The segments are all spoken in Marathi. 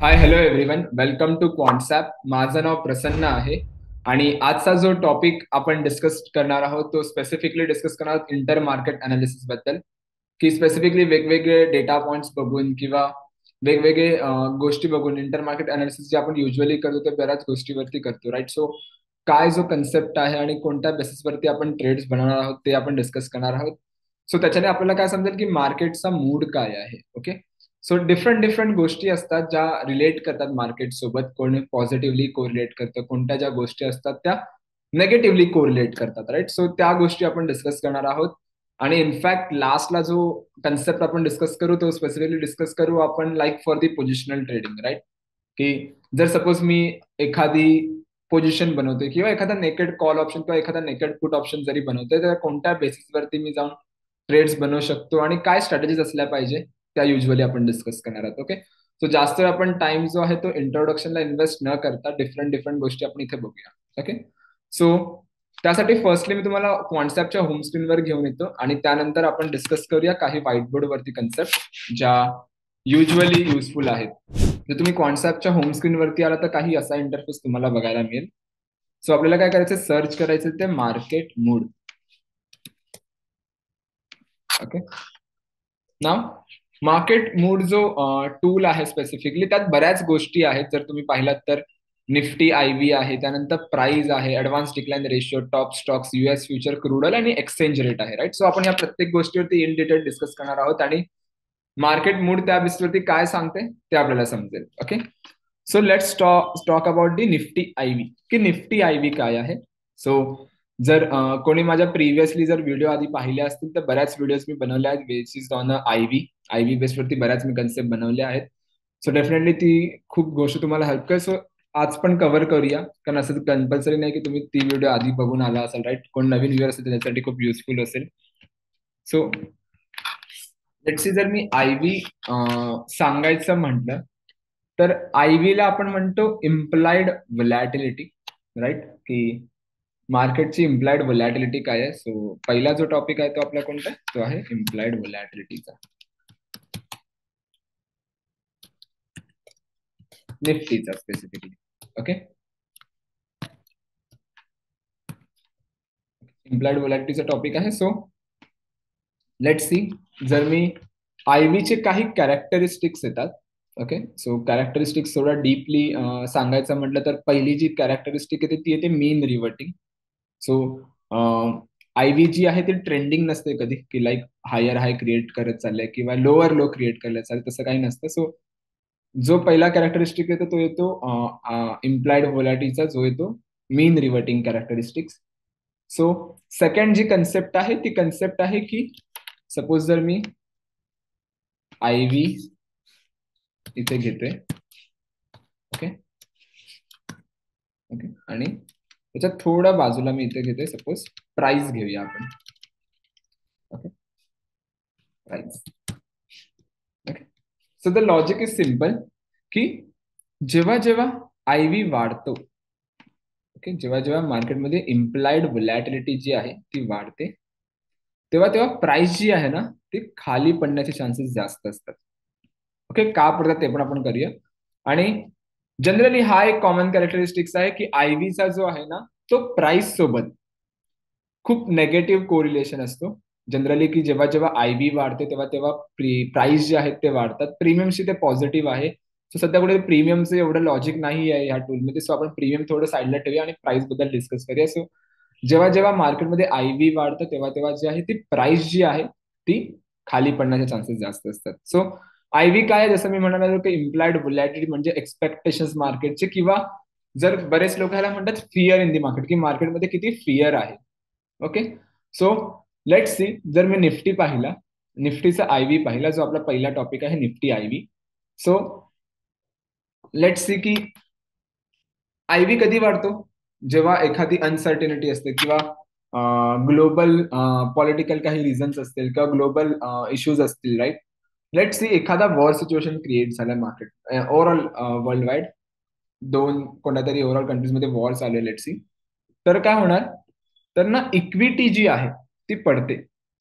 High hello everyone, welcome to QuantsApp. माझं नाव प्रसन्न आहे आणि आजचा जो टॉपिक आपण डिस्कस करणार आहोत तो स्पेसिफिकली डिस्कस करणार आहोत इंटर मार्केट अनालिसिस बद्दल. की स्पेसिफिकली वेगवेगळे डेटा पॉइंट्स बघून किंवा वेगवेगळे गोष्टी बघून इंटर मार्केट अनालिसिस जे आपण युजली करतो ते बऱ्याच गोष्टीवरती करतो, राईट? सो काय जो कन्सेप्ट आहे आणि कोणत्या बेसिसवरती आपण ट्रेड्स बनवणार आहोत ते आपण डिस्कस करणार आहोत. सो त्याच्याने आपल्याला काय समजेल की मार्केटचा मूड काय आहे. ओके, सो डिफरंट डिफरंट गोष्टी असतात ज्या रिलेट करतात मार्केट सोबत. कोणी पॉझिटिव्हली कोरिलेट करतं, कोणत्या ज्या गोष्टी असतात त्या नेगेटिव्हली कोरिलेट करतात, राईट? सो त्या गोष्टी आपण डिस्कस करणार आहोत. आणि इनफॅक्ट लास्टला जो कन्सेप्ट आपण डिस्कस करू तो स्पेसिफिकली डिस्कस करू आपण like for the positional trading, right? की जर सपोज मी एखादी पोझिशन बनवतोय किंवा एखादा नेकेड कॉल ऑप्शन किंवा एखादा नेकेड पुट ऑप्शन जरी बनवतोय तर कोणत्या बेसिसवरती मी जाऊन ट्रेड्स बनवू शकतो आणि काय स्ट्रॅटेजीज असल्या पाहिजे त्या युजली आपण डिस्कस करणार आहोत. ओके, सो जास्त वेळ आपण टाइम जो आहे तो इंट्रोडक्शनला इन्व्हेस्ट न करता डिफरंट डिफरंट गोष्टी आपण इथे बघूया. ओके, सो त्यासाठी फर्स्टली मी तुम्हाला कॉन्सेप्टच्या होम स्क्रीनवर घेऊन येतो आणि त्यानंतर आपण डिस्कस करूया काही व्हाईट बोर्ड वरती कन्सेप्ट ज्या युजली युजफुल आहेत. जर तुम्ही कॉन्सेप्टच्या होम स्क्रीनवरती आला तर काही असा इंटरफेस तुम्हाला बघायला मिळेल. सो आपल्याला काय करायचं, सर्च करायचं ते मार्केट मूड. ओके, नाव मार्केट मूड जो टूल आहे स्पेसिफिकली त्यात बऱ्याच गोष्टी आहेत. जर तुम्ही पाहिलात तर निफ्टी आयव्ही आहे, त्यानंतर प्राइस आहे, advance decline ratio, top stocks, US future, crude oil आणि एक्सचेंज रेट आहे, राईट? सो आपण या प्रत्येक गोष्टीवरती इन डिटेल डिस्कस करणार आहोत आणि मार्केट मूड त्या बेसिसवरती काय सांगते ते आपल्याला समजेल. Okay, so let's talk about the Nifty ivy. की निफ्टी आयव्ही काय आहे. सो जर कोणी माझ्या प्रिव्हियसली जर व्हिडिओ आधी पाहिले असतील तर बऱ्याच व्हिडिओज मी बनवल्या आहेत बेसिस ऑन आयव्ही बेसवरती बऱ्याच मी कन्सेप्ट बनवले आहेत. सो डेफिनेटली ती खूप गोष्ट तुम्हाला हेल्प करेल. सो आज पण कव्हर करूया, कारण असं कंपल्सरी नाही की तुम्ही ती व्हिडिओ आधी बघून आला असाल, राईट? कोण नवीन व्ह्युअर असेल त्यासाठी खूप युजफुल असेल. सो लेट्स सी, जर मी आयव्ही सांगायचं म्हटलं तर आयव्हीला आपण म्हणतो इम्प्लाइड व्हलॅटिलिटी, राईट? की मार्केटची इम्प्लाइड व्हलॅटिलिटी काय आहे. सो पहिला जो टॉपिक आहे तो आपला कोणता आहे, तो आहे इम्प्लाइड व्हलॅटिलिटीचा, निफ्टीचा स्पेसिफिकली. ओके, इम्प्लाइड व्हलॅटिलिटीचा टॉपिक आहे. सो लेट्स सी, जर मी आयव्हीचे काही कॅरेक्टरिस्टिक्स येतात. ओके, सो कॅरेक्टरिस्टिक्स थोडा डीपली सांगायचं म्हटलं तर पहिली जी कॅरेक्टरिस्टिक येते ती येते मीन रिव्हर्टिंग. सो आयव्ही जी आहे ती ट्रेंडिंग नसते कधी, की लाईक हायर हाय क्रिएट करत चाललंय किंवा लोअर लो क्रिएट करत चाललंय, तसं काही नसतं. सो जो पहिला कॅरेक्टरिस्टिक येतो तो येतो इम्प्लाइड व्होलॅटिलीटीचा, जो येतो मीन रिव्हर्टिंग कॅरेक्टरिस्टिक्स. सो सेकंड जी कन्सेप्ट आहे ती कन्सेप्ट आहे की सपोज जर मी आयव्ही इथे घेतोय, ओके ओके, आणि त्याच्या थोडं बाजूला मी इथे घेतोय, सपोज प्राइस घेऊया आपण. Okay, price. Okay, so the logic is simple की जेव्हा जेव्हा आयव्ही वाढतो, ओके, जेव्हा जेव्हा मार्केटमध्ये इम्प्लाइड व्हलॅटिलिटी जी आहे ती वाढते तेव्हा तेव्हा प्राइस जी आहे ना ती खाली पडण्याचे चान्सेस जास्त असतात. ओके, का पडतात ते पण आपण करूया. आणि जनरली हा एक कॉमन कॅरेक्टरिस्टिक्स आहे की आयव्हीचा जो आहे ना तो प्राइस सोबत खूप नेगेटिव्ह कोरिलेशन असतो जनरली. की जेव्हा जेव्हा आयव्ही वाढते तेव्हा तेव्हा प्राइस जे आहेत ते वाढतात. प्रीमियमशी ते पॉझिटिव्ह आहे. सो सध्या कुठे प्रीमियमचं एवढं लॉजिक नाही आहे ह्या टूलमध्ये. सो आपण प्रीमियम थोडं साईडला ठेवूया आणि प्राइस बद्दल डिस्कस करूया. सो जेव्हा जेव्हा मार्केटमध्ये आयव्ही वाढतं तेव्हा तेव्हा जी आहे ती प्राइस जी आहे ती खाली पडण्याचे चान्सेस जास्त असतात. सो आयव्ही काय आहे, जसं मी म्हणालो की इम्प्लाइड व्हलॅटिलिटी म्हणजे एक्सपेक्टेशन मार्केटचे, किंवा जर बरेच लोक ह्याला म्हणतात फिअर इन दी मार्केट, की मार्केटमध्ये किती फिअर आहे. ओके, सो लेट सी, जर मी निफ्टी पाहिला, निफ्टीचा आयव्ही पाहिला, जो आपला पहिला टॉपिक आहे Nifty ivy. So let C की आयव्ही कधी वाढतो, जेव्हा एखादी अनसर्टिनिटी असते किंवा ग्लोबल पॉलिटिकल काही रिझन्स असतील किंवा ग्लोबल इश्यूज असतील, राईट? लेट सी एखादा वॉर सिच्युएशन क्रिएट झालं मार्केट ओव्हरऑल वर्ल्ड वाईड, दोन कोणत्या तरी ओव्हरऑल कंट्रीजमध्ये वॉर चालू आहे, लेट सी. तर काय होणार, तर ना इक्विटी जी आहे ती पडते,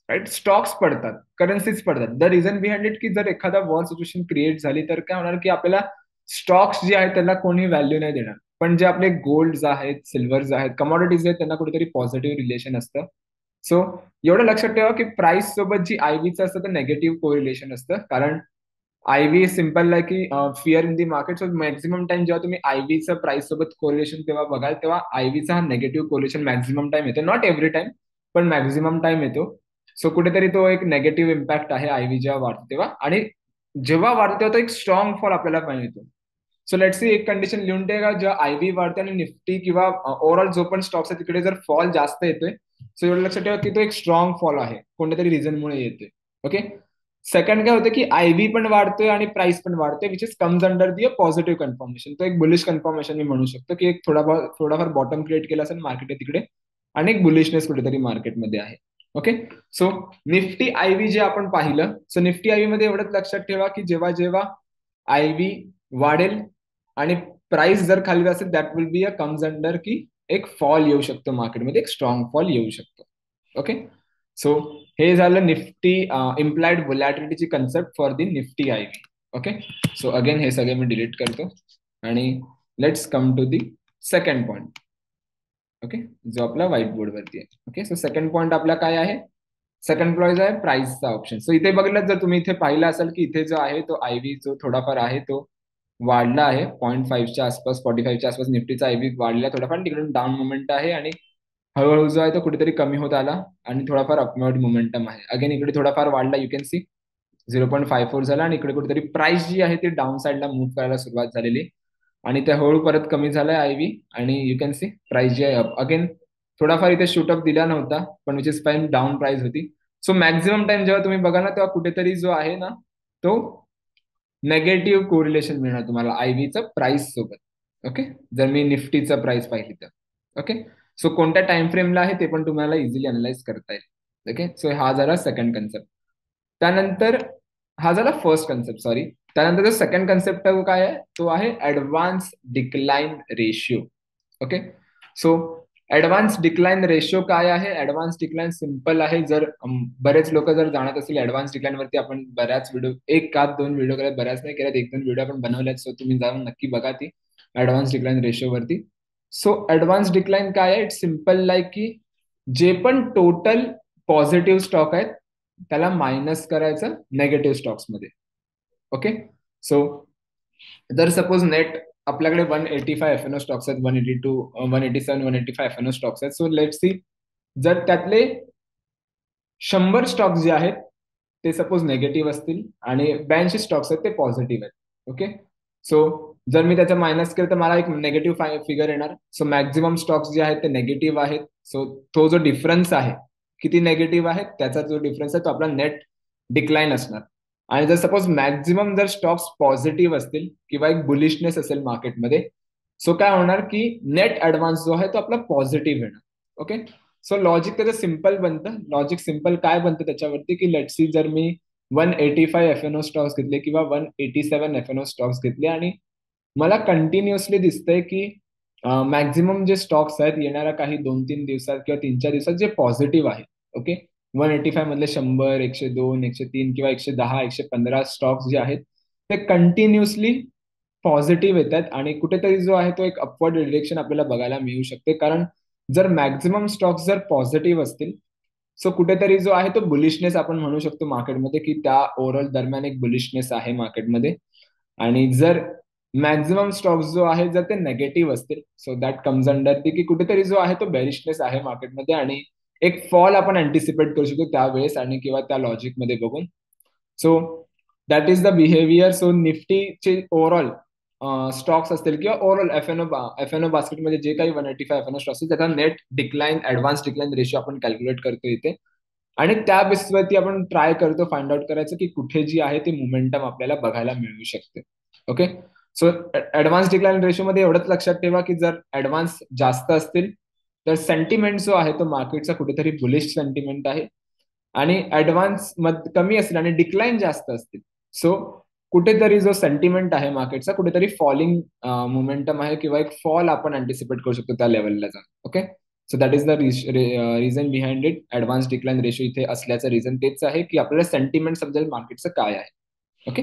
राईट? स्टॉक्स पडतात, करन्सीज पडतात. द रिझन बिहाइंड इट की जर एखादा वॉर सिच्युएशन क्रिएट झाली तर काय होणार की आपल्याला स्टॉक्स जे आहेत त्याला कोणी व्हॅल्यू नाही देणार, पण जे आपले गोल्ड आहेत, सिल्वर्स आहेत, कमॉडिटीज आहेत, त्यांना कुठेतरी पॉझिटिव्ह रिलेशन असतं. सो एवढं लक्षात ठेवा की प्राइस सोबत जी आयव्हीचं असतं ते नेगेटिव्ह कोरिलेशन असतं. कारण आयव्ही सिम्पल लाईक की fear in the market. So maximum time जेव्हा तुम्ही आयव्हीचं प्राइस सोबत कोरिलेशन तेव्हा बघाल, तेव्हा आयव्हीचा हा नेगेटिव्ह कोरिलेशन मॅक्झिमम टाइम येतो. नॉट एव्हरी टाइम, पण मॅक्झिमम टाइम येतो. सो कुठेतरी तो एक नेगेटिव्ह इम्पॅक्ट आहे आयव्ही जेव्हा वाढतो तेव्हा. आणि जेव्हा वाढतो तेव्हा तो एक स्ट्रॉंग फॉल आपल्याला पाहिजे येतो. सो लेट्स सी एक कंडिशन लिहून ठेवा, जेव्हा आयव्ही वाढते आणि निफ्टी किंवा ओव्हरऑल जो पण स्टॉक्स आहे तिकडे जर फॉल जास्त येतोय, सो एवढं लक्षात ठेवा की तो एक स्ट्रॉंग फॉल आहे, कोणत्या तरी रिझनमुळे येतोय. ओके. सेकंड काय होतं की आयव्ही पण वाढतोय आणि प्राइस पण वाढतोय, which is comes under the positive confirmation. तो एक बुलिश कन्फर्मेशन मी म्हणू शकतो की एक थोडाफार बॉटम क्रिएट केला असेल मार्केट तिकडे आणि एक बुलिशनेस कुठेतरी मार्केटमध्ये आहे. ओके. सो निफ्टी आयव्ही जे आपण पाहिलं, सो निफ्टी आयव्ही मध्ये एवढंच लक्षात ठेवा की जेव्हा जेव्हा आयव्ही वाढेल आणि प्राइस जर खाली असेल, that will be a comes under की एक फॉल येऊ शकतो मार्केटमध्ये, एक स्ट्रॉंग फॉल येऊ शकतो. ओके. सो हे झालं निफ्टी इम्प्लाइड व्होलॅटिलिटीची concept for the Nifty IV. Okay. So again हे सगळे मी डिलीट करतो आणि let's come to the second point. Okay. जो आपला व्हाईट बोर्ड वरती आहे. ओके. सो सेकंड पॉइंट आपला काय आहे? सेकंड पॉइंट आहे प्राइसचा ऑप्शन. सो इथे बघितलं जर तुम्ही इथे पाहिलं असेल की इथे जो आहे तो आयव्ही जो थोडाफार आहे तो वाढला आहे 0.5च्या आसपास, 45च्या आसपास निफ्टीचा आयव्ही वाढला थोडाफार, तिकडून डाऊन मुवमेंट आहे आणि हळूहळू जो आहे तो कुठेतरी कमी होत आला आणि थोडाफार अपवर्ड मोमेंटम आहे. अगेन इकडे थोडाफार वाढला, यू कॅन सी 0.54 झाला आणि इकडे कुठेतरी प्राइस जी आहे ती डाऊन साईडला मूव्ह करायला सुरुवात झालेली आणि त्या हळू परत कमी झालाय आयव्ही आणि यू कॅन सी प्राइस जी आहे अप अगेन. थोडाफार इथे शूटअप दिला नव्हता, पण which is fine, down price होती. सो मॅक्झिमम टाइम जेव्हा तुम्ही बघा ना, तेव्हा कुठेतरी जो आहे ना तो नेगेटिव्ह कोरिलेशन मिळणार तुम्हाला आयव्हीचं प्राइस सोबत. ओके. जर मी निफ्टीचं प्राइस पाहिली तर. ओके. सो कोणत्या टाइम फ्रेमला आहे ते पण तुम्हाला इझिली अनालाइज करता येईल. ओके. सो हा झाला सेकंड कन्सेप्ट. त्यानंतर हा झाला फर्स्ट कन्सेप्ट, सॉरी. त्यानंतर जो सेकंड कन्सेप्ट काय आहे तो आहे advance decline ratio. Okay. So advance decline ratio काय आहे? ऍडव्हान्स डिक्लाइन सिम्पल आहे. जर बरेच लोक जर जाणत असतील ऍडव्हान्स डिक्लाइन वरती, आपण बऱ्याच व्हिडिओ, एक का दोन व्हिडिओ केल्यात, बऱ्याच नाही केल्यात, एक दोन व्हिडिओ आपण बनवल्यात. सो तुम्ही जाऊन नक्की बघा ती ऍडव्हान्स डिक्लाइन रेशिओ वरती. सो ऍडव्हान्स डिक्लाइन काय आहे? इट्स सिम्पल लाईक की जे पण टोटल पॉझिटिव्ह स्टॉक आहेत त्याला मायनस करायचं नेगेटिव्ह स्टॉक्स मध्ये. ओके. सो जर सपोज नेट आपल्याकडे 185 एफ एन ओ स्टॉक्स आहेत, 182, 187, 185 एफ एन ओ स्टॉक्स आहेत. सो लेट सी जर त्यातले 100 स्टॉक्स जे आहेत ते सपोज नेगेटिव्ह असतील आणि 82 स्टॉक्स आहेत ते पॉझिटिव्ह आहेत. ओके. सो जर मी त्याचा मायनस केलं तर मला एक नेगेटिव्ह फिगर येणार. सो मॅक्झिमम स्टॉक्स जे आहेत ते नेगेटिव्ह आहेत. सो तो जो डिफरन्स आहे, किती नेगेटिव्ह आहेत त्याचा जो डिफरन्स आहे तो आपला नेट डिक्लाइन असणार. आणि जर सपोज मॅक्झिमम जर स्टॉक्स पॉझिटिव्ह असतील किंवा एक बुलिशनेस असेल मार्केटमध्ये, सो काय होणार की नेट ऍडव्हान्स जो आहे तो आपला पॉझिटिव्ह येणार. ओके. सो लॉजिक त्याचं सिम्पल बनतं. लॉजिक सिम्पल काय बनतं त्याच्यावरती की लेट्स सी जर मी 185 एफ एन ओ स्टॉक्स घेतले किंवा 187 एफ एन ओ स्टॉक्स घेतले आणि मला कंटिन्युअसली दिसतंय की मॅक्झिमम जे स्टॉक्स आहेत येणाऱ्या काही 2-3 दिवसात किंवा 3-4 दिवसात जे पॉझिटिव्ह आहे. ओके. 185 मधले 100, 102, 103 किंवा 110, 115 स्टॉक्स जे आहेत ते कंटिन्युअसली पॉझिटिव्ह येतात आणि कुठेतरी जो आहे तो एक अपवर्ड डिरेक्शन आपल्याला बघायला मिळू शकते. कारण जर मॅक्झिमम स्टॉक्स जर पॉझिटिव्ह असतील, सो कुठेतरी जो आहे तो बुलिशनेस आपण म्हणू शकतो मार्केटमध्ये की त्या ओव्हरऑल दरम्यान एक बुलिशनेस आहे मार्केटमध्ये. आणि जर मॅक्झिमम स्टॉक्स जो आहे जर ते नेगेटिव्ह असतील, सो दॅट कम्स अंडर की कुठेतरी जो आहे तो बेरिशनेस आहे मार्केटमध्ये आणि एक फॉल आपण अँटिसिपेट करू शकतो त्यावेळेस आणि किंवा त्या लॉजिक मध्ये बघून. So that is the behaviour. So निफ्टीचे ओव्हरऑल स्टॉक्स असतील किंवा ओव्हरऑल एफ एन ओ बास्केटमध्ये जे काही 185 एफ एन ओ स्टॉक्स असतील त्याचा net decline, advance decline ratio आपण कॅल्क्युलेट करतो इथे आणि त्या बेसिसवरती आपण ट्राय करतो फाइंड आउट करायचं की कुठे जी आहे ती मोमेंटम आपल्याला बघायला मिळू शकते. Okay. So advance decline ratio मध्ये एवढंच लक्षात ठेवा की जर ऍडव्हान्स जास्त असतील तर सेंटिमेंट जो आहे तो मार्केटचा कुठेतरी बुलिश सेंटिमेंट आहे आणि ऍडव्हान्स कमी असेल आणि डिक्लाइन जास्त असतील, सो कुठेतरी जो सेंटिमेंट आहे मार्केटचा कुठेतरी फॉलिंग मोमेंटम आहे किंवा एक फॉल आपण अँटिसिपेट करू शकतो त्या लेवलला जाऊन. Okay. So that is the reason behind it. Advance decline ratio इथे असल्याचं रिझन तेच आहे की आपल्याला सेंटिमेंट समजेल मार्केटचं काय आहे. ओके.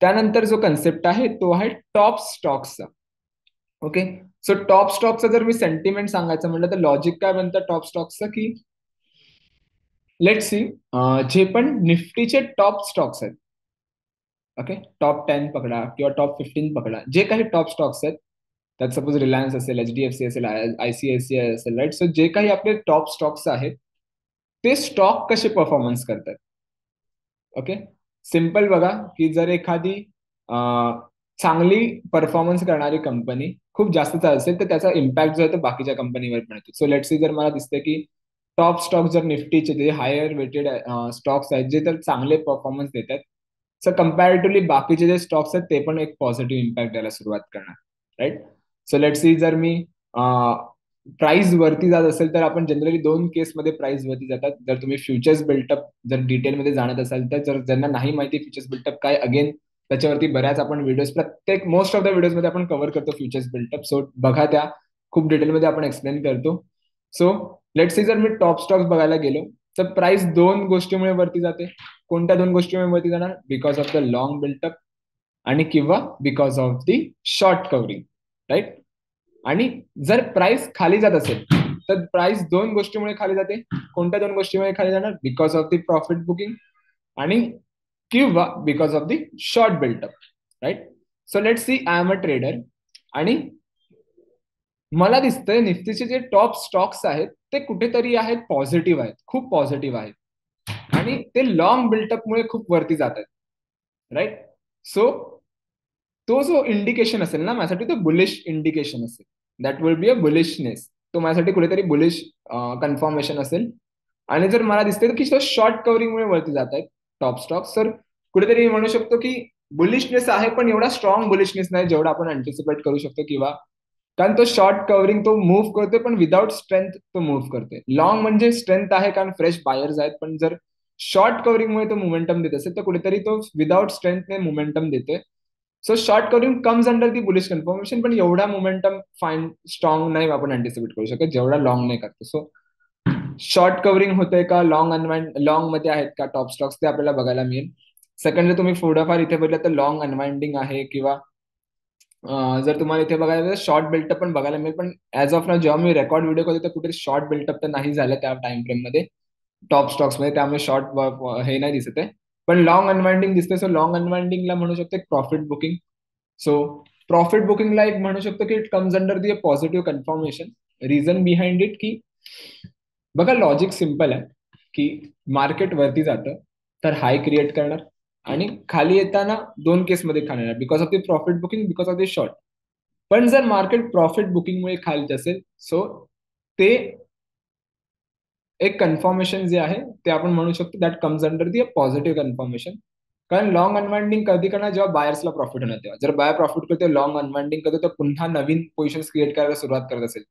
त्यानंतर जो कन्सेप्ट आहे तो आहे टॉप स्टॉक्सचा. ओके, सो टॉप स्टॉकचा जर मी सेंटिमेंट सांगायचं म्हटलं तर लॉजिक काय बनतं टॉप स्टॉक्सचं, की लेट सी जे पण निफ्टीचे टॉप स्टॉक्स आहेत, ओके, टॉप 10 पकडा किंवा टॉप 15 पकडा, जे काही टॉप स्टॉक्स आहेत, त्यात सपोज रिलायन्स असेल, HDFC असेल, ICICI असेल, राईट. सो जे काही आपले टॉप स्टॉक्स आहेत ते स्टॉक कसे परफॉर्मन्स करतात. ओके, सिम्पल बघा, की जर एखादी चांगली परफॉर्मन्स करणारी कंपनी खूप जास्त असेल तर त्याचा इम्पॅक्ट जो आहे तो बाकीच्या कंपनीवर पण येतो. सो लेट सी जर मला दिसतं की टॉप स्टॉक जर निफ्टीचे जे हायर वेटेड स्टॉक्स आहेत जे तर चांगले परफॉर्मन्स देतात, सो कम्पॅरेटिव्हली बाकीचे जे स्टॉक्स आहेत ते पण एक पॉझिटिव्ह इम्पॅक्ट द्यायला सुरुवात करणार, राईट. सो लेट सी जर मी प्राइस वरती जात असेल तर आपण जनरली दोन केसमध्ये प्राइस वरती जातात. जर तुम्ही फ्युचर्स बिल्टअप जर डिटेलमध्ये जाणत असाल तर, जर ज्यांना नाही माहिती फ्युचर्स बिल्टअप काय, अगेन त्याच्यावरती बऱ्याच आपण व्हिडिओज, प्रत्येक मोस्ट ऑफ द व्हिडिओजमध्ये आपण कव्हर करतो फ्युचर्स बिल्टअप. सो बघा, त्या खूप डिटेलमध्ये आपण एक्सप्लेन करतो. सो लेट सी जर मी टॉप स्टॉक्स बघायला गेलो तर प्राइस दोन गोष्टीमुळे वरती जाते. कोणत्या दोन गोष्टीमुळे वरती जाणार? Because of the long built up आणि किंवा because of the short covering, right. आणि जर प्राइस खाली जात असेल तर प्राइस दोन गोष्टीमुळे खाली जाते. कोणत्या दोन गोष्टीमुळे खाली जाणार? Because of the profit booking आणि किंवा because of the short built up, right. So let see I am a trader आणि मला दिसतंय निफ्टीचे जे टॉप स्टॉक्स आहेत ते कुठेतरी आहेत पॉझिटिव्ह आहेत, खूप पॉझिटिव्ह आहेत आणि ते लॉंग बिल्टअपमुळे खूप वरती जात आहेत, राईट. सो तो जो इंडिकेशन असेल ना माझ्यासाठी तो बुलिश इंडिकेशन असेल, that will be a bullishness. तो माझ्यासाठी कुठेतरी बुलिश कन्फर्मेशन असेल. आणि जर मला दिसतंय की शॉर्ट कव्हरिंगमुळे वरती जात आहेत टॉप स्टॉक्स, तर कुठेतरी मी म्हणू शकतो की बुलिशनेस आहे पण एवढा स्ट्रॉंग बुलिशनेस नाही जेवढा आपण अँटिसिपेट करू शकतो. किंवा कारण तो शॉर्ट कव्हरिंग तो मूव्ह करतोय पण विदाउट स्ट्रेंथ तो मूव्ह करतोय. लॉंग म्हणजे स्ट्रेंथ आहे कारण फ्रेश बायर्स आहेत, पण जर शॉर्ट कव्हरिंगमुळे तो मोमेंटम देत असेल तर कुठेतरी तो विदाउट स्ट्रेंथने मोमेंटम देतोय. So short covering comes under the bullish confirmation, पण एवढा मोमेंटम फाईन स्ट्रॉंग नाही आपण अँटिसिपेट करू शकत जेवढा लॉंग नाही करतो. सो शॉर्ट कव्हरिंग होते का, लॉंग अनवाइंड लॉंग मध्ये आहेत का टॉप स्टॉक्स, ते आपल्याला बघायला मिळेल. सेकंड, तुम्ही थोडंफार इथे बघितलं तर लॉंग अनवाइंडिंग आहे किंवा जर तुम्हाला इथे बघायला शॉर्ट बिल्टअप पण बघायला मिळेल. पण ऍज ऑफ नाव जेव्हा मी रेकॉर्ड व्हिडिओ करतो तर कुठे शॉर्ट बिल्टअप तर नाही झालं त्या टाइम फ्रेम मध्ये टॉप स्टॉक्स मध्ये, त्यामुळे शॉर्ट हे नाही दिसत आहे. पण लॉंग अनवाइंडिंग दिसते. सो लॉंग अनवाइंडिंगला म्हणू शकतो एक प्रॉफिट बुकिंग. सो प्रॉफिट बुकिंगला एक म्हणू शकतो की it comes under the positive confirmation. Reason behind it की बघा लॉजिक सिम्पल आहे की मार्केट वरती जातं तर हाय क्रिएट करणार आणि खाली येताना दोन केसमध्ये खाली येणार, because of the profit booking, because of the short. पण जर मार्केट प्रॉफिट बुकिंगमुळे खाली असेल सो ते एक कन्फर्मेशन जे आहे ते आपण म्हणू शकतो that comes under the positive confirmation. कारण लॉंग अनवाइंडिंग कधी करणार जेव्हा बायर्सला प्रॉफिट होणार तेव्हा. जर बायर प्रॉफिट करते, लॉंग अनवाइंडिंग करतो, तर पुन्हा नवीन पोझिशन क्रिएट करायला सुरुवात करत असेल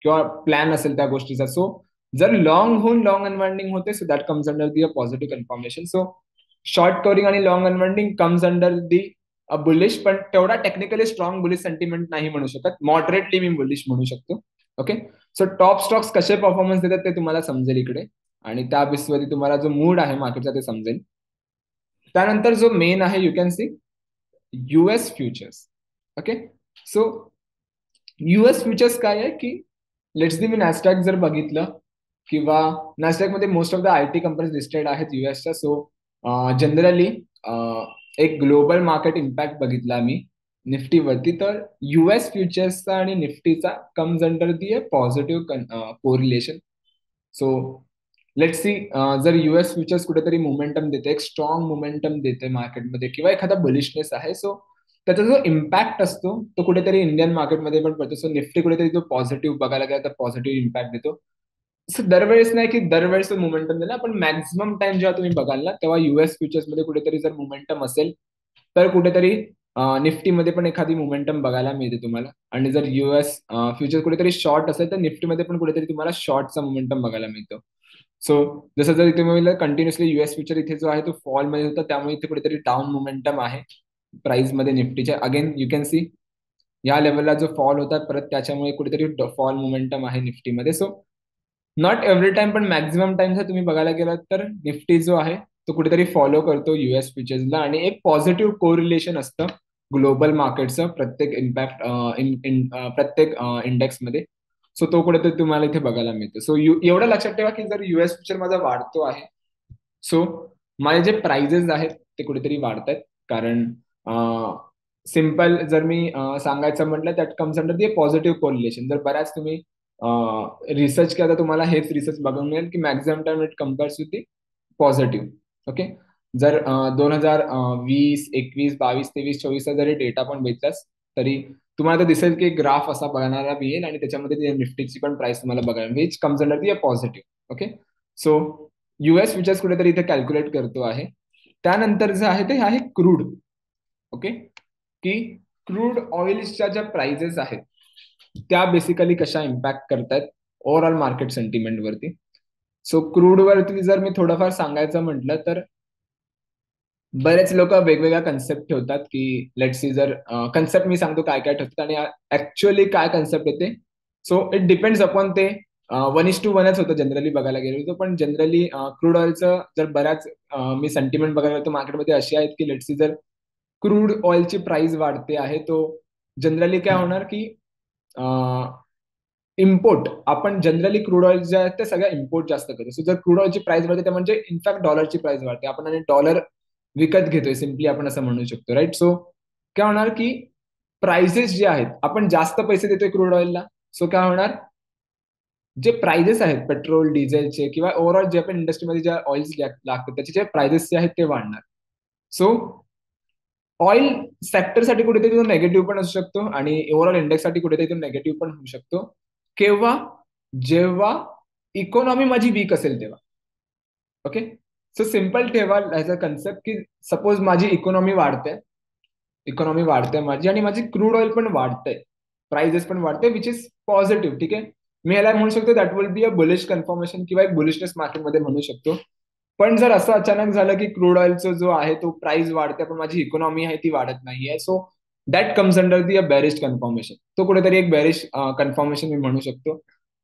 किंवा प्लॅन असेल त्या गोष्टीचा. सो जर लॉंग होऊन लॉंग अनवाइंडिंग होते so that comes under the positive confirmation. So short covering आणि long unwinding comes under the bullish, पण तेवढा टेक्निकली स्ट्रॉंग बुलिश सेंटिमेंट नाही म्हणू शकत. मॉडरेटली मी बुलिश म्हणू शकतो. ओके, सो टॉप स्टॉक्स कसे परफॉर्मन्स देतात ते तुम्हाला समजेल इकडे आणि त्या बेसवरती तुम्हाला जो मूड आहे मार्केटचा ते समजेल. त्यानंतर जो मेन आहे you can see US futures. Okay, so US futures काय आहे की लेट्स दी मी नॅस्डॅक जर बघितलं किंवा नॅस्डॅक मध्ये most of the IT companies listed आहेत युएसच्या. सो जनरली एक ग्लोबल मार्केट इम्पॅक्ट बघितला मी निफ्टीवरती, तर युएस फ्युचर्सचा आणि निफ्टीचा comes under the positive correlation. So let's see जर युएस फ्युचर्स कुठेतरी मोमेंटम देते, एक स्ट्रॉंग मोमेंटम देते मार्केटमध्ये किंवा एखादा बुलिशनेस आहे, सो त्याचा जो इम्पॅक्ट असतो तो कुठेतरी इंडियन मार्केटमध्ये पण पडतो. सो निफ्टी कुठेतरी तो पॉझिटिव्ह बघायला गेला तर पॉझिटिव्ह इम्पॅक्ट देतो. सो दरवेळेस नाही की दरवेळेस मोमेंटम देणार, पण मॅक्झिमम टाइम जेव्हा तुम्ही बघाल ना तेव्हा युएस फ्युचर्स मध्ये कुठेतरी जर मोमेंटम असेल तर कुठेतरी निफ्टीमध्ये पण एखादी मोमेंटम बघायला मिळते तुम्हाला. आणि जर युएस फ्युचर कुठेतरी शॉर्ट असेल तर निफ्टीमध्ये पण कुठेतरी तुम्हाला शॉर्टचा मोमेंटम बघायला मिळतो. सो जसं जर इथे मी कंटिन्युअसली युएस फ्युचर इथे जो आहे तो फॉल मध्ये होता, त्यामुळे इथे कुठेतरी डाऊन मोमेंटम आहे प्राइस मध्ये निफ्टीच्या. अगेन यू कॅन सी या लेवलला जो फॉल होता परत त्याच्यामुळे कुठेतरी फॉल मोमेंटम आहे निफ्टीमध्ये. सो नॉट एव्हरी टाइम पण मॅक्झिमम टाइम जर तुम्ही बघायला गेलात तर निफ्टी जो आहे तो कुठेतरी फॉलो करतो युएस फ्युचर्सला आणि एक पॉझिटिव्ह कोरिलेशन असतं ग्लोबल मार्केटचं प्रत्येक इम्पॅक्ट प्रत्येक इंडेक्समध्ये. सो तो कुठेतरी तुम्हाला इथे बघायला मिळतो. सो एवढं लक्षात ठेवा की जर युएस फ्युचर माझा वाढतो आहे, सो माझे जे प्राइजेस आहेत ते कुठेतरी वाढत आहेत. कारण सिम्पल जर मी सांगायचं म्हटलं that comes under the positive correlation. जर बऱ्याच तुम्ही रिसर्च केला तर तुम्हाला हेच रिसर्च बघून मिळेल की maximum time it compares with the positive. Okay. जर 2020, 21, 22, 23, 24चा जरी डेटा पण बघितलास तरी तुम्हाला तर दिसेल की ग्राफ असा बघणारा मिळेल आणि त्याच्यामध्ये निफ्टीची पण प्राइस तुम्हाला बघायला मिळेल which comes under the positive. Okay. So US futures कुठेतरी इथे कॅल्क्युलेट करतो आहे. त्यानंतर जे आहे ते आहे क्रूड. ओके. की क्रूड ऑइल्सच्या ज्या प्राइजेस आहेत त्या बेसिकली कशा इम्पॅक्ट करतात ओव्हरऑल मार्केट सेंटिमेंट वरती. सो क्रूड वरती जर मी थोडंफार सांगायचं म्हटलं तर बरेच लोक वेगवेगळ्या कन्सेप्ट ठेवतात की लेट सी जर कन्सेप्ट मी सांगतो काय काय ठेवतात आणि ऍक्च्युअली काय कन्सेप्ट येते. सो इट डिपेंड्स अपॉन ते 1:1च होतं जनरली बघायला गेलो होतो. पण जनरली क्रूड ऑइलचं जर बऱ्याच मी सेंटिमेंट बघायला गेलो तर मार्केटमध्ये अशी आहेत की लेट सी जर क्रूड ऑइलची प्राइस वाढते आहे तो जनरली काय होणार की इम्पोर्ट आपण जनरली क्रूड ऑइल जे आहेत ते सगळ्या इम्पोर्ट जास्त करतो. सो जर क्रूड ऑइलची प्राइस वाढते ते म्हणजे इनफॅक्ट डॉलरची प्राइस वाढते. आपण आणि डॉलर विकत घेतोय सिम्पली आपण असं म्हणू शकतो. राईट. सो काय होणार की प्राइसेस जे आहेत आपण जास्त पैसे देतोय क्रूड ऑइलला. सो काय होणार जे प्राइजेस आहेत पेट्रोल डिझेलचे किंवा ओव्हरऑल जे आपण इंडस्ट्रीमध्ये ज्या ऑइल्स लागतात त्याचे जे प्राइजेस जे आहेत ते वाढणार. सो ऑइल सेक्टरसाठी कुठेतरी तो नेगेटिव्ह पण असू शकतो आणि ओव्हरऑल इंडेक्ससाठी कुठेतरी तो नेगेटिव्ह पण होऊ शकतो. केव्हा? जेव्हा इकॉनॉमी माझी वीक असेल तेव्हा. ओके. सो सिम्पल ठेवा ऍज अ कन्सेप्ट की सपोज माझी इकॉनॉमी वाढते माझी आणि माझी क्रूड ऑइल पण वाढते, प्राइजेस पण वाढते विच इज पॉझिटिव्ह. ठीक आहे. मी याला म्हणू शकतो that will be a bullish confirmation किंवा एक बुलिशनेस मार्केटमध्ये म्हणू शकतो. पण जर असं अचानक झालं की क्रूड ऑइलचा जो आहे तो प्राइस वाढते पण माझी इकॉनॉमी आहे ती वाढत नाहीये, so that comes under the a bearish confirmation. तो कुठेतरी एक बेरिश कन्फर्मेशन मी म्हणू शकतो.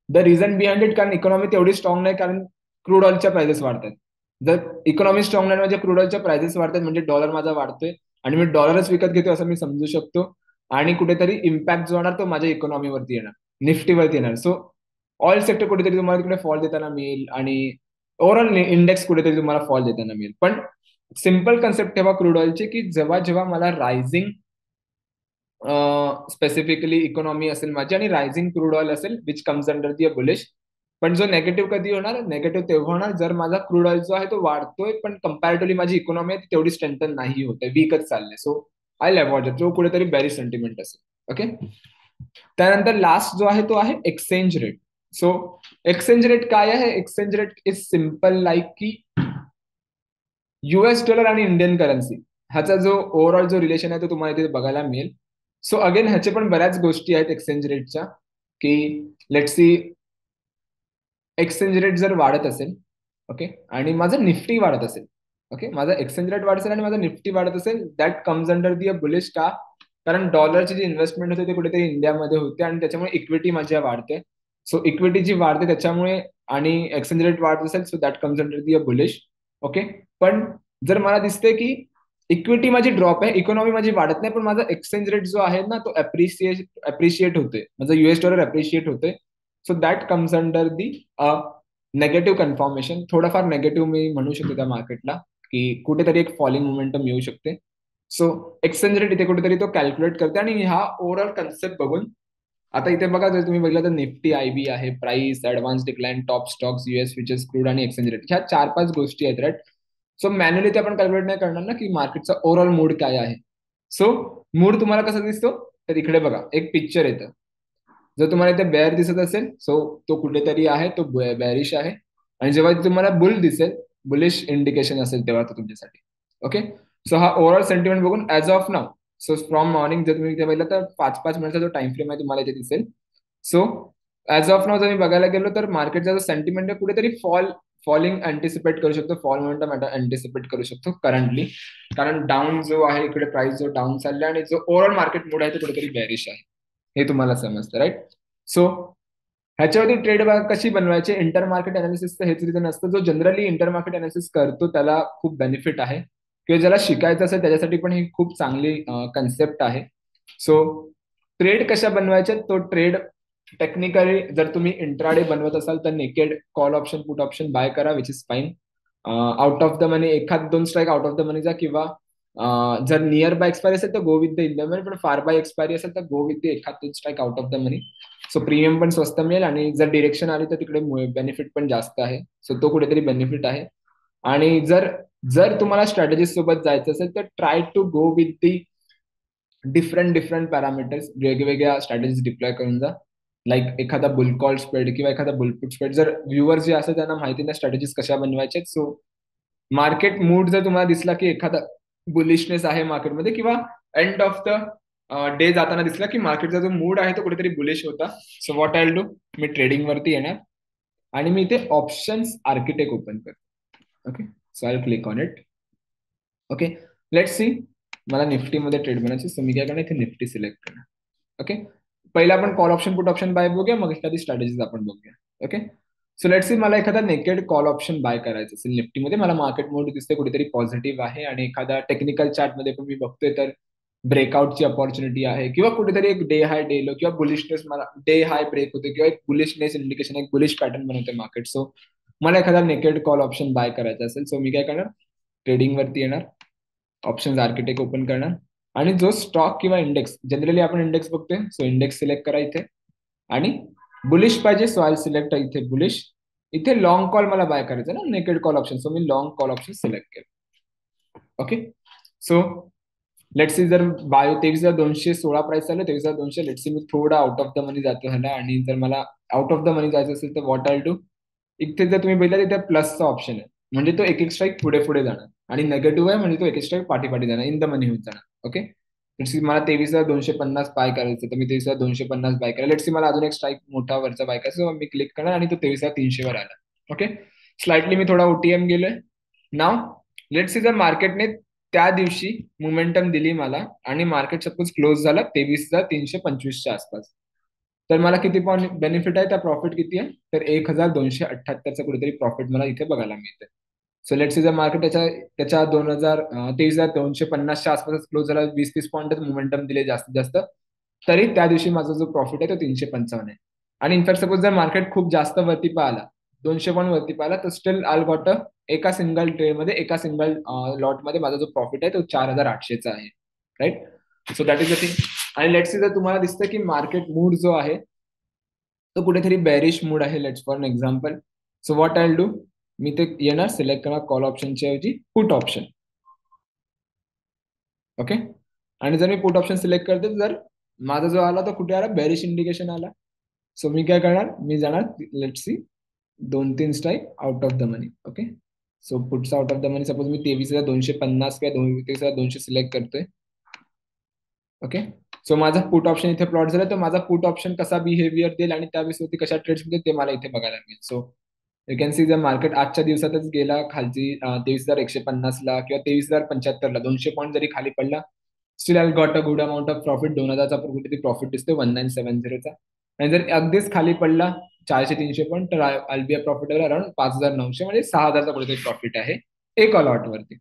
द रिझन बिहाइंड इट कारण इकॉनॉमी तेवढी स्ट्रॉंग नाही कारण क्रूड ऑइलच्या प्राइसेस वाढतात. जर इकॉनॉमी स्ट्रॉंग नाही म्हणजे क्रूड ऑइलच्या प्राइसेस वाढतात म्हणजे डॉलर माझा वाढतोय आणि मी डॉलरच विकत घेतो असं मी समजू शकतो. आणि कुठेतरी इम्पॅक्ट जो होणार तो माझ्या इकॉनॉमीवरती येणार, निफ्टीवरती येणार. सो ऑइल सेक्टर कुठेतरी तुम्हाला तिकडे फॉल देताना मिळेल आणि ओव्हरऑल इंडेक्स कुठेतरी तुम्हाला फॉल देताना मिळेल. पण सिम्पल कन्सेप्ट ठेवा क्रूड ऑइलची की जेव्हा जेव्हा मला रायझिंग स्पेसिफिकली इकॉनॉमी असेल माझी आणि रायझिंग क्रूड ऑइल असेल which comes under the a bullish. पण जो नेगेटिव्ह कधी होणार, नेगेटिव्ह तेव्हा होणार जर माझा क्रूड ऑइल जो आहे तो वाढतोय पण कम्पॅरेटिव्हली माझी इकॉनॉमी आहे ती तेवढी स्ट्रेंथन नाही होते, वीकच चालले. सो आय अवॉइड जो कुठेतरी बेरी सेंटिमेंट असेल. ओके. त्यानंतर लास्ट जो आहे तो आहे exchange rate. So exchange rate काय आहे? Exchange rate is simple like की युएस डॉलर आणि इंडियन करन्सी ह्याचा जो ओव्हरऑल जो रिलेशन आहे तो तुम्हाला इथे बघायला मिळेल. सो अगेन ह्याचे पण बऱ्याच गोष्टी आहेत एक्सचेंज रेटच्या की लेट सी एक्सचेंज रेट जर वाढत असेल, ओके, आणि माझं निफ्टी वाढत असेल, ओके, माझा एक्सचेंज रेट वाढत असेल आणि माझा निफ्टी वाढत असेल that comes under the a bullish. का? कारण डॉलरची जी इन्व्हेस्टमेंट होते ते कुठेतरी इंडियामध्ये होते आणि त्याच्यामुळे इक्विटी माझ्या वाढते. सो इक्विटी जी वाढते त्याच्यामुळे आणि एक्सचेंज रेट वाढत असेल so that comes under the a bullish. Okay. पण जर मला दिसते की इक्विटी माझी ड्रॉप आहे, इकॉनॉमी माझी वाढत नाही पण माझा एक्सचेंज रेट जो आहे ना तो अप्रिशिएट होते, माझा युएस डॉलर अप्रिशिएट होते. So that comes under the negative confirmation. थोडाफार नेगेटिव्ह मी म्हणू शकतो त्या मार्केटला की कुठेतरी एक फॉलिंग मोमेंटम येऊ शकते. सो एक्सचेंज रेट इथे कुठेतरी तो कॅल्क्युलेट करते आणि हा ओव्हरऑल कन्सेप्ट बघून आता इथे बघा जर तुम्ही बघितलं तर निफ्टी आयबी आहे, price, advance decline, top stocks, US futures, crude आणि एक्सचेंज रेट, ह्या 4-5 गोष्टी आहेत. राईट. सो मॅन्युअली ते आपण कॅल्क्युलेट नाही करणार ना की मार्केटचा ओव्हरऑल मूड काय आहे. सो मूड तुम्हाला कसा दिसतो तर इकडे बघा एक पिक्चर येतं. जर तुम्हाला इथे बेअर दिसत असेल सो तो कुठेतरी आहे तो बेअरिश आहे आणि जेव्हा तुम्हाला बुल दिसेल, बुलिश इंडिकेशन असेल तेव्हा तो तुमच्यासाठी. ओके. सो हा ओव्हरऑल सेंटिमेंट बघून as of now, so from morning जर तुम्ही इथे बघितलं तर 5-5 मिनिटचा जो टाइम फ्रेम आहे तुम्हाला इथे दिसेल. सो ऍज ऑफ नाव जर मी बघायला गेलो तर मार्केटचा जो सेंटिमेंट आहे कुठेतरी फॉलिंग अँटिसिपेट करू शकतो, फॉल मोमेंटम अँटिसिपेट करू शकतो करंटली. कारण डाऊन जो आहे इकडे प्राइस जो डाऊन चालला आणि जो ओव्हरऑल मार्केट मूड आहे तो कुठेतरी बेरिश आहे, हे तुम्हाला समजतं. राईट. सो ह्याच्यावरती ट्रेड कशी बनवायची, इंटर मार्केट अनालिसिसचं हेच रिझन असतं. जो जनरली इंटर मार्केट अनालिसिस करतो त्याला खूप बेनिफिट आहे, किंवा ज्याला शिकायचं असेल त्याच्यासाठी पण ही खूप चांगली कन्सेप्ट आहे. सो ट्रेड कशा बनवायचे, तो ट्रेड टेक्निकली जर तुम्ही इंट्राडे बनवत असाल तर naked call option put option buy करा, which is fine. Out of the money एखाद दोन strike out of the money जा, किंवा जर नियर बाय एक्सपायरी असेल तर go with the in the money, पण फार बाय एक्सपायरी असेल तर गो विथ द एखाद दोन strike out of the money. So premium पण स्वस्त मिळेल, आणि जर डिरेक्शन आली तर तिकडे बेनिफिट पण जास्त आहे. सो तो कुठेतरी बेनिफिट आहे. आणि जर जर तुम्हाला स्ट्रॅटेजी सोबत जायचं असेल तर try to go with the different different parameters, वेगवेगळ्या स्ट्रॅटेजीज डिप्लॉय करून जा. लाईक एखादा बुल कॉल स्प्रेड किंवा एखादा बुलपुट स्प्रेड. जर व्ह्युअर जे असतात त्यांना माहिती नाही स्ट्रॅटेजीज कशा बनवायच्या, सो मार्केट मूड जर तुम्हाला दिसला की एखादा बुलिशनेस आहे मार्केटमध्ये, किंवा एंड ऑफ द डे जाताना दिसला की मार्केटचा जो मूड आहे तो कुठेतरी बुलिश होता, so what I will do, me trading वरती येणार आणि मी इथे ऑप्शन्स आर्किटेक्ट ओपन करतो. Okay, so I click on it. Okay, let's C. मला निफ्टीमध्ये ट्रेड बनायची, सो मी काय करणार, इथे निफ्टी सिलेक्ट करणार. ओके, पहिला आपण call option put option buy बघूया, मग एखादी स्ट्रॅटेजीज आपण बघूया. ओके, सो लेट्स सी, मला एखादा नेकेड कॉल ऑप्शन बाय करायचं असेल निफ्टीमध्ये. मला मार्केट मोड दिसते कुठेतरी पॉझिटिव्ह आहे, आणि एखादा टेक्निकल चार्ट मध्ये पण मी बघतोय तर ब्रेकआउटची अपॉर्च्युनिटी आहे, किंवा कुठेतरी एक डे हाय डे लो किंवा बुलिशनेस, मला डे हाय ब्रेक होते किंवा एक बुलिशनेस इंडिकेशन, एक बुलिश पॅटर्न बनवते मार्केट. सो मला एखादा नेकेड कॉल ऑप्शन बाय करायचा असेल, सो मी काय करणार, ट्रेडिंग वरती येणार, ऑप्शन आर्किटेक्ट ओपन करणार, आणि जो स्टॉक किंवा इंडेक्स, जनरली आपण इंडेक्स बघतोय, सो इंडेक्स सिलेक्ट करा इथे. आणि बुलिश पाहिजे, सो आय सिलेक्ट इथे बुलिश. इथे लॉंग कॉल मला बाय करायचं ना, नेकेड कॉल ऑप्शन, सो मी लॉंग कॉल ऑप्शन सिलेक्ट केलं. ओके, सो लेट्स सी, जर 23,216 प्राइस चालू, 23,200, लेट्स सी मी थोडा आउट ऑफ द मनी जातो ह्याला. आणि जर मला आउट ऑफ द मनी जायचं असेल तर व्हॉट आय डू, इथे जर तुम्ही बघितलं तिथे प्लसचा ऑप्शन आहे, म्हणजे तो एक एक स्ट्राईक पुढे पुढे जाणार, आणि नेगेटिव्ह आहे म्हणजे तो एक एक स्ट्राईक पाठी पाठी जाणार, इन द मनी होत जाणार. ओके, लेट्स सी मला 23,250 बाय करायचं, तर मी 23,250 बाय करायला. लेट्स सी मला अजून एक स्ट्राईक मोठा वरचा बाय करायचा, मी क्लिक करणार आणि तो 23,300 वर आला. ओके, स्लाइटली मी थोडा ओटीएम गेलोय. नाव लेट्स सी, जर मार्केटने त्या दिवशी मोमेंटम दिली मला, आणि मार्केट सपोज क्लोज झाला 23,325च्या आसपास, तर मला किती बेनिफिट आहे, त्या प्रॉफिट किती आहे, तर 1,278चा कुठेतरी प्रॉफिट मला इथे बघायला मिळते. सो लेट्स सी, जर मार्केट त्याच्या त्याच्या 23,250च्या आसपास क्लोज झाला, 20-30 पॉईंट मोमेंटम दिले जास्तीत जास्त, तरी त्या दिवशी माझा जो प्रॉफिट आहे तो 355 आहे. आणि इनफॅक्ट सपोज जर मार्केट खूप जास्त वरती पाहिला, 200 पॉईंट वरती पाहिला, तर स्टील आल गॉट एका सिंगल ट्रेड मध्ये, एका सिंगल लॉट मध्ये माझा जो प्रॉफिट आहे तो 4,800चा आहे. Right, so that is the thing. आणि लेट्स सी, जर तुम्हाला दिसतं की मार्केट मूड जो आहे तो कुठेतरी बेरिश मूड आहे, let's for example, so what I will do, मी ते येणार, सिलेक्ट करणार कॉल ऑप्शनच्या ऐवजी पुट ऑप्शन. ओके, आणि जर मी पुट ऑप्शन सिलेक्ट करते, जर माझा जो आला तो कुठे आला, बेरिश इंडिकेशन आला, सो मी काय करणार, मी जाणार, let's see, 2-3 strike out of the money. Okay, so puts out of the money, suppose मी 23,250 किंवा 23,200 सिलेक्ट करतोय. ओके, सो माझा पुट ऑप्शन इथे प्लॉट झाला, तर माझा पुट ऑप्शन कसा बिहेवियर देईल आणि त्या बेसवरती कशा ट्रेड्स मिळतील ते मला इथे बघायला मिळेल. सो यू कॅन सी, जर मार्केट आजच्या दिवसातच गेला खालची 23,150ला किंवा 23,075ला, 200 पॉईंट जरी खाली पडला, still I got a good amount of profit. 2,000चा कुठेतरी प्रॉफिट दिसतो, 1970चा. आणि जर अगदीच खाली पडला 400-300 पॉईंट, तर I be a profitable around 5,900, म्हणजे 6,000चा कुठेतरी प्रॉफिट आहे एका लॉट वरती.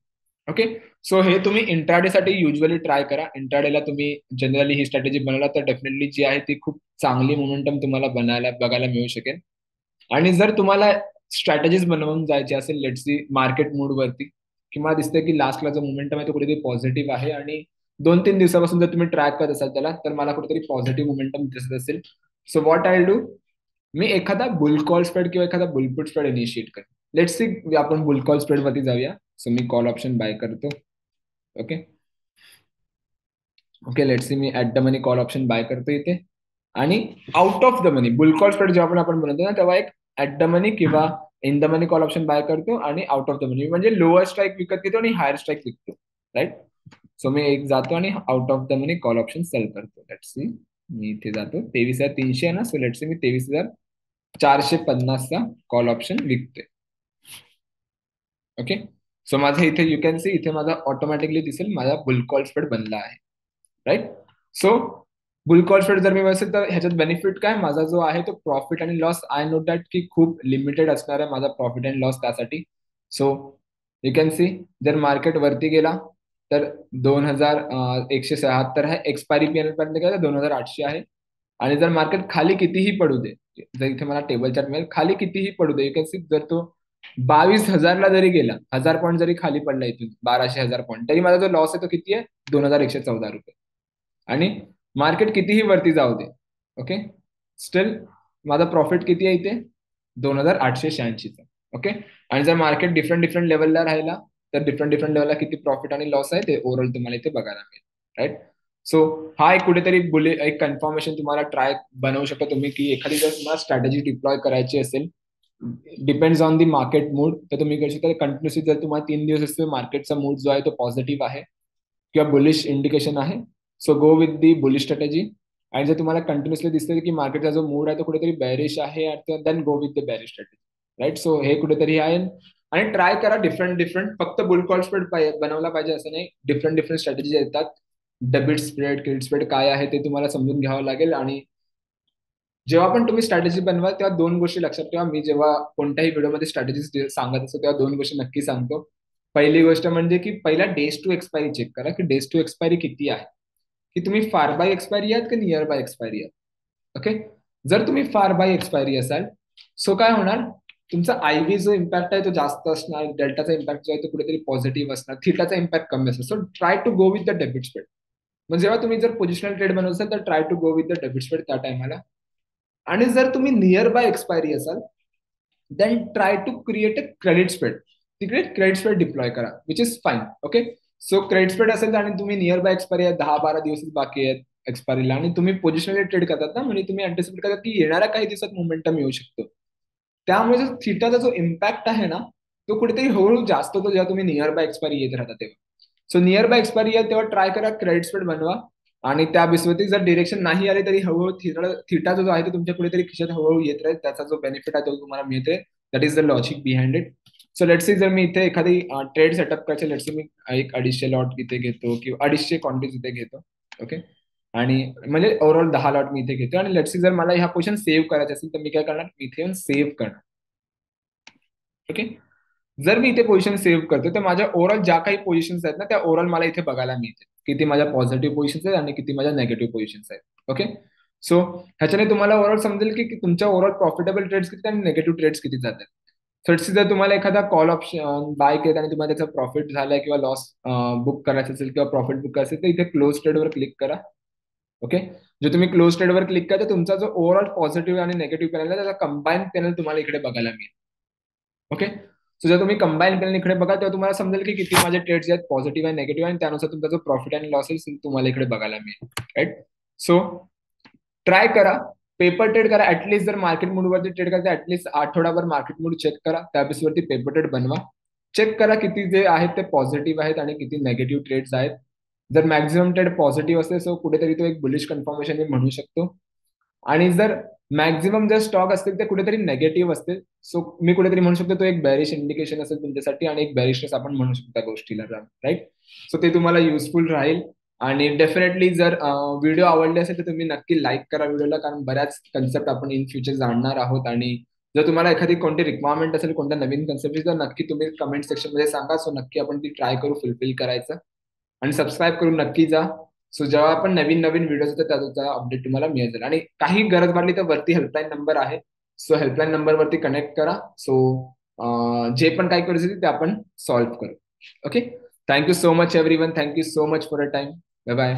ओके, सो हे तुम्ही इंट्राडे साठी युजली ट्राय करा. इंट्राडेला तुम्ही जनरली ही स्ट्रॅटेजी बनवला तर डेफिनेटली जी आहे ती खूप चांगली मोमेंटम तुम्हाला बघायला मिळू शकेल. आणि जर तुम्हाला स्ट्रॅटेजीज बनवून जायची असेल, लेट्स सी मार्केट मूड वरती, किंवा दिसतंय की लास्टला जो मोमेंटम आहे तो कुठेतरी पॉझिटिव्ह आहे, आणि 2-3 दिवसापासून जर तुम्ही ट्रॅक करत असाल त्याला, तर मला कुठेतरी पॉझिटिव्ह मोमेंटम दिसत असेल, सो व्हॉट आय डू, मी एखादा बुल कॉल स्प्रेड किंवा एखादा बुलपुट स्प्रेड इनिशिएट करेन. लेट्स सी, आपण बुल कॉल स्प्रेड वरती जाऊया. सो मी कॉल ऑप्शन बाय करतो. ओके, ओके, लेट्स सी, मी at the money call option buy करतो इथे. आणि out of the money bull call spread जेव्हा आपण बनवतो ना, तेव्हा एक ऍट द मनी किंवा in the money call option buy करतो, आणि आउट ऑफ द मनी म्हणजे लोअर स्ट्राईक विकत घेतो आणि हायर स्ट्राईक विकतो. राईट, सो मी एक जातो आणि out of the money call option sell करतो. लेट्स सी, मी इथे जातो, 23,300 आहे ना, सो लेट्स सी मी 23,450चा कॉल ऑप्शन विकतोय. ओके, सो माझं इथे यू कॅन सी, इथे माझा ऑटोमॅटिकली दिसेल माझा बुल कॉल स्प्रेड बनला आहे. Right, so bull call spread जर मी असेल तर ह्याच्यात बेनिफिट काय, माझा जो आहे तो प्रॉफिट आणि लॉस आय नो दॅट की खूप लिमिटेड असणार आहे माझा प्रॉफिट अँड लॉस त्यासाठी. सो यू कॅन सी, जर मार्केट वरती गेला तर 2176 आहे, एक्सपायरी पीएनएल पर्यंत गेला तर 2800 आहे. आणि जर मार्केट खाली कितीही पडू दे, जर इथे मला टेबल चार्ट मिळेल, खाली कितीही पडू दे, यू कॅन सी जर तो 22,000ला जरी गेला, 1000 पॉईंट जरी खाली पडला इथून 1200 1000 पॉईंट, तरी माझा जो लॉस आहे तो किती आहे, 2114 रुपये. आणि मार्केट कितीही वरती जाऊ दे, ओके, स्टील माझा प्रॉफिट किती आहे इथे, 2886चा. ओके. आणि जर मार्केट डिफरंट डिफरंट लेवलला राहिला तर डिफरंट डिफरंट लेवलला किती प्रॉफिट आणि लॉस आहे ते ओव्हरऑल तुम्हाला इथे बघायला मिळेल. राईट. सो हा एक कुठेतरी एक कन्फर्मेशन तुम्हाला ट्राय बनवू शकता तुम्ही, की एखादी जर तुम्हाला स्ट्रॅटेजी डिप्लॉय करायची असेल, depends on the market mood, तर तुम्ही करू शकता कंटिन्युअसली. जर तुम्हाला 3 दिवस असतो मार्केटचा मूड जो आहे तो पॉझिटिव्ह आहे किंवा बुलिश इंडिकेशन आहे, so go with the bullish strategy. आणि जर तुम्हाला कंटिन्युअसली दिसतंय की मार्केटचा जो मूड आहे तो कुठेतरी बेरिश आहे, then go with the bearish strategy. Right. So हे कुठेतरी आहे. आणि ट्राय करा डिफरंट डिफरंट, फक्त बुल कॉल स्प्रेड बनवला पाहिजे असं नाही, डिफरंट डिफरंट स्ट्रॅटेजी येतात. डेबिट स्प्रेड, क्रेडिट स्प्रेड काय आहे ते तुम्हाला समजून घ्यावं लागेल. आणि जेव्हा पण तुम्ही स्ट्रॅटेजी बनवा तेव्हा दोन गोष्टी लक्षात ठेवा. मी जेव्हा कोणत्याही व्हिडिओमध्ये स्ट्रॅटेजी सांगत असतो तेव्हा दोन गोष्टी नक्की सांगतो. पहिली गोष्ट म्हणजे की पहिला डेज टू एक्सपायरी चेक करा, की डेज टू एक्सपायरी किती आहे, की तुम्ही फार बाय एक्सपायरी आहात की नियर बाय एक्सपायरी आहात. ओके. जर तुम्ही फार बाय एक्सपायरी असाल, सो काय होणार, तुमचा आयव्ही जो इम्पॅक्ट आहे तो जास्त असणार, डेल्टाचा इम्पॅक्ट जो आहे तो कुठेतरी पॉझिटिव्ह असणार, थिटाचा इम्पॅक्ट कमी असणार. So try to go with the debit spread. मग जेव्हा तुम्ही जर पोझिशनल ट्रेड बनवत असाल तर try to go with the debit spread त्या टायमाला. आणि जर तुम्ही नियर बाय एक्सपायरी असाल, then try to create a credit spread. तिकडे क्रेडिट स्प्रेड डिप्लॉय करा, which is fine. Okay. So credit spread असेल आणि तुम्ही नियर बाय एक्सपायरी आहे, 10-12 दिवसच बाकी आहेत एक्सपायरीला, आणि तुम्ही पोझिशनली ट्रेड करतात ना, म्हणजे तुम्ही अँटिसिपेट करतात की येणाऱ्या काही दिवसात मोमेंटम येऊ शकतो. त्यामुळे जो थिटाचा जो इम्पॅक्ट आहे ना, तो कुठेतरी हळूहळू जास्त होतो जेव्हा तुम्ही नियर बाय एक्सपायरी येत राहता तेव्हा. सो नियर बाय एक्सपायरी आहे तेव्हा ट्राय करा क्रेडिट स्प्रेड बनवा. आणि त्या बेसवरती जर डिरेक्शन नाही आले तरी हळूहळू थिटा जो आहे तो तुमच्या कुठेतरी खिशात हळूहळू येत राहील, त्याचा जो बेनिफिट आहे तो तुम्हाला मिळते. That is the logic behind it. So let's see, जर मी इथे एखादी ट्रेड सेटअप करायचे, लेट्स सी मी एक 250 लॉट इथे घेतो किंवा 250 क्वांटिटीज इथे घेतो. ओके. आणि म्हणजे ओव्हरऑल 10 लॉट मी इथे घेतो. आणि लेट्स सी जर मला ह्या पोझिशन सेव्ह करायचे असेल तर मी काय करणार, इथे येऊन सेव्ह करणार. ओके. जर मी इथे पोझिशन सेव्ह करतो तर माझ्या ओव्हरऑल ज्या काही पोझिशन्स आहेत ना त्या ओव्हरऑल मला इथे बघायला मिळते, किती माझ्या पॉझिटिव्ह पोझिशन्स आहेत आणि किती माझ्या नेगेटिव्ह पोझिशन्स आहेत. ओके. सो ह्याच्याने तुम्हाला ओव्हरऑल समजेल की तुमच्या ओव्हरऑल प्रॉफिटेबल ट्रेड्स किती आणि निगेटिव्ह ट्रेड्स किती जातात. थर्डशी जर तुम्हाला एखादा कॉल ऑप्शन बाय केला आणि तुम्हाला त्याचा प्रॉफिट झालाय किंवा लॉस बुक करायचं असेल किंवा प्रॉफिट बुक करायचं असेल तर इथे क्लोज ट्रेडवर क्लिक करा. ओके. जो तुम्ही क्लोज ट्रेडवर क्लिक करा तर तुमचा जो ओव्हरऑल पॉझिटिव्ह आणि निगेटिव्ह पॅनल आहे त्याचा कंबाईन पॅनल तुम्हाला इकडे बघायला मिळेल. ओके. सो जर तुम्ही कंबाईन पॅनल इकडे बघा तेव्हा तुम्हाला समजेल की किती माझे ट्रेड्स आहेत पॉझिटिव्ह आणि निगेटिव्ह, आणि त्यानुसार तुमचा जो प्रॉफिट आणि लॉस आहे तुम्हाला इकडे बघायला मिळेल. राईट. सो ट्राय करा, पेपर ट्रेड करा. ऍटलीस्ट जर मार्केट मूडवरती ट्रेड करता ऍटलीस्ट आठवडाभर मार्केट मूड चेक करा, त्या बेसवरती पेपर ट्रेड बनवा. चेक करा किती जे आहेत ते पॉझिटिव्ह आहेत आणि किती नेगेटिव्ह ट्रेड्स आहेत. जर मॅक्झिमम ट्रेड पॉझिटिव्ह असेल सो कुठेतरी तो एक बुलिश कन्फर्मेशन मी म्हणू शकतो. आणि जर मॅक्झिमम जर स्टॉक असतील ते कुठेतरी नेगेटिव्ह असतील, सो मी कुठेतरी म्हणू शकतो तो एक बॅरिश इंडिकेशन असेल तुमच्यासाठी आणि एक बॅरिशनेस आपण म्हणू शकतो त्या गोष्टीला. राईट. सो ते तुम्हाला युजफुल राहील. आणि डेफिनेटली जर व्हिडिओ आवडले असेल तर तुम्ही नक्की लाईक करा व्हिडिओला, कारण बऱ्याच कन्सेप्ट आपण इन फ्युचर जाणणार आहोत. आणि जर तुम्हाला एखादी कोणती रिक्वायरमेंट असेल कोणत्या नवीन कन्सेप्टची तर नक्की तुम्ही कमेंट सेक्शन मध्ये सांगा. सो नक्की आपण ती ट्राय करू फुलफिल करायचं. आणि सबस्क्राईब करून नक्की जा. सो जेव्हा आपण नवीन नवीन व्हिडिओज येतात त्याचा अपडेट तुम्हाला मिळत जाईल. आणि काही गरज वाटली तर वरती हेल्पलाईन नंबर आहे, सो हेल्पलाईन नंबर वरती कनेक्ट करा. सो जे पण काही करायचं ते आपण सॉल्व्ह करू. Okay. Thank you so much everyone. Thank you so much for a time. Bye bye.